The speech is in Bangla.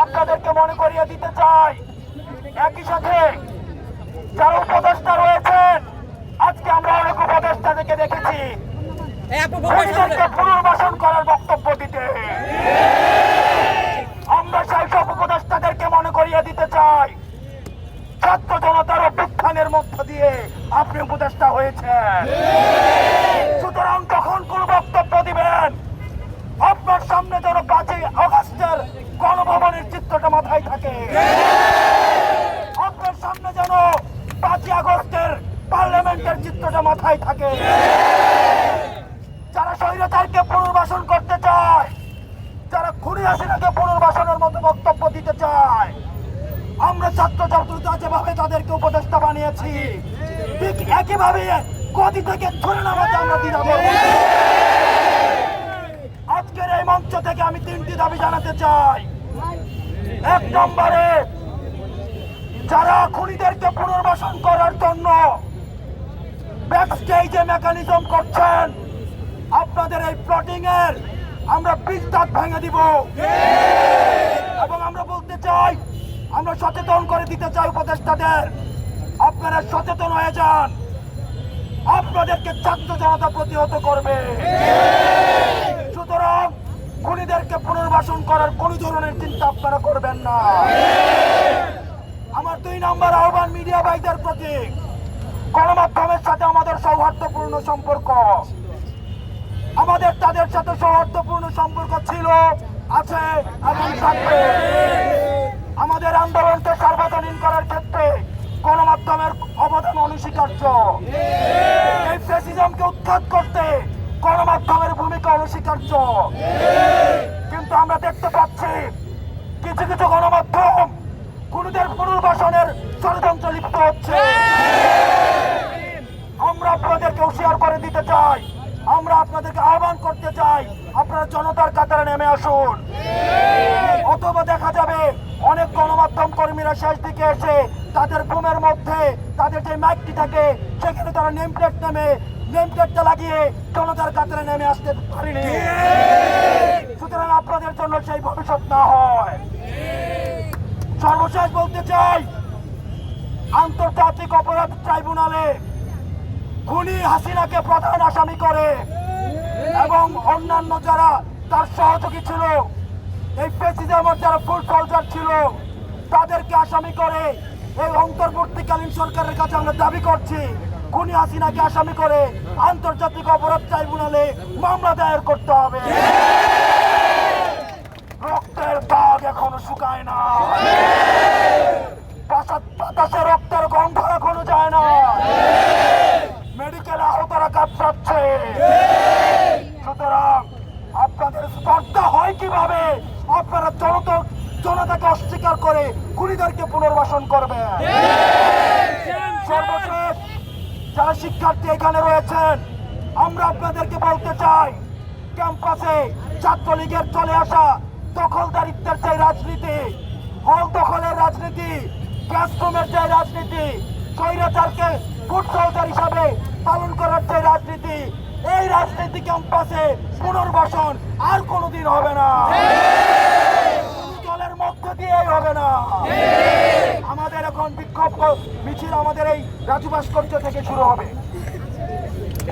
আপনাদেরকে মনে করিয়ে দিতে চাই, একই সাথে যারা উপদেষ্টা রয়েছেন, আজকে আমরা অনেক উপদেষ্টাদেরকে দেখেছি খুনিদেরকে পুনর্বাসন করার বক্তব্য দিতে। আমরা সেই সব উপদেষ্টাদেরকে মনে করিয়ে দিতে চাই, ছাত্র জনতার অভ্যুত্থানের মধ্য দিয়ে আপনি উপদেষ্টা হয়েছেন। সুতরাং তখন কোন বক্তব্য দিবেন, আপনার সামনে যেন 5ই আগস্টের গণভবনের চিত্রটা মাথায় থাকে, আপনার সামনে যেন 5ই আগস্টের পার্লামেন্টের চিত্রটা মাথায় থাকে। যারা স্বৈরাচারকে পুনর্বাসন করতে চায়, যারা খুনি হাসিনাকে পুনর্বাসনের মতো বক্তব্য দিতে চায়, আমরা ছাত্র ছাত্রীরা যেভাবে তাদেরকে উপদেষ্টা বানিয়েছি, ঠিক একইভাবে গদি থেকে ধরে নামাতে আমরা দ্বিধা করব না। আজকের এই মঞ্চ থেকে আমি 3টি দাবি জানাতে চাই। 1 নম্বরে, যারা খুনিদেরকে পুনর্বাসন করার জন্য ব্যাকস্টেজে মেকানিজম করছেন, আপনাদের এই প্লটিং এর আমরা 20 দাঁত ভেঙে দিব। এবং আমরা বলতে চাই, আমরা সচেতন করে দিতে চাই উপদেষ্টাদের, আপনারা সচেতন হয়ে যান, আপনাদেরকে ছাত্র জনতা প্রতিহত করবে। সুতরাং খুনিদেরকে পুনর্বাসন করার কোন ধরনের চিন্তা আপনারা করবেন না। আমার 2 নম্বর আহ্বান মিডিয়া ভাইদের প্রতি, গণমাধ্যমের সাথে আমাদের সৌহার্দ্যপূর্ণ সম্পর্ক, আমাদের তাদের সাথে সৌহার্দ্যপূর্ণ সম্পর্ক ছিল, আছে এবং থাকবে। আমাদের আন্দোলনকে সার্বজনীন করার ক্ষেত্রে গণমাধ্যমের অবদান অনস্বীকার্য। এই ফ্যাসিজমকে উৎখাত করতে গণমাধ্যমের ভূমিকা অনস্বীকার্য। কিন্তু আমরা দেখতে পাচ্ছি কিছু কিছু গণমাধ্যম খুনিদের পুনর্বাসনের ষড়যন্ত্র লিপ্ত হচ্ছে। আমরা আপনাদেরকে হুঁশিয়ার করে দিতে চাই, আমরা আপনাদেরকে আহ্বান করতে চাই, আপনারা জনতার কাতারে নেমে আসুন। অথবা দেখা যাবে অনেক গণমাধ্যম কর্মীরা শেষ দিকে এসে তাদের ঘুমের মধ্যে তাদের যে মাইকটি থাকে সেখানে তারা নেমপ্লেটটা লাগিয়ে জনতার কাতারে নেমে আসতে পারেনি। সুতরাং আপনাদের জন্য সেই ভবিষ্যৎ না হয়। সর্বশেষ বলতে চাই, আন্তর্জাতিক অপরাধ ট্রাইব্যুনালে খুনি হাসিনাকে প্রধান আসামি করে এবং অন্যান্য যারা তার সহযোগী ছিল, এই ফ্যাসিজমের যারা ফুল সোলজার ছিল, তাদেরকে আসামি করে এই অন্তর্বর্তীকালীন সরকারের কাছে আমরা দাবি করছি, খুনি হাসিনাকে আসামি করে আন্তর্জাতিক অপরাধ ট্রাইব্যুনালে মামলা দায়ের করতে হবে। রক্তের দাগ এখনো শুকায় না, বাতাসে রক্তের গন্ধ এখনো যায় না, মেডিকেল আহতরা কাঁপছে। সুতরাং আপনাদের স্পর্ধা হয় কিভাবে আপনারা জনতাকে অস্বীকার করে খুনিদেরকে পুনর্বাসন করবেন? সর্বশেষ যারা শিক্ষার্থী এখানে রয়েছেন, আমরা আপনাদেরকে বলতে চাই, ক্যাম্পাসে ছাত্রলীগের চলে আসা দখলদারিত্বের যে রাজনীতি, হল দখলের রাজনীতি, ক্লাসরুমের যে রাজনীতি, স্বৈরাচারকে ফুট সোলজার হিসাবে পালন করার যে রাজনীতি, এই রাজনীতি ক্যাম্পাসে পুনর্বাসন আর কোনোদিন হবে না, দলের মধ্য দিয়েই হবে না। আমাদের এখন বিক্ষোভ মিছিল আমাদের এই রাজু ভাস্কর্য থেকে শুরু হবে।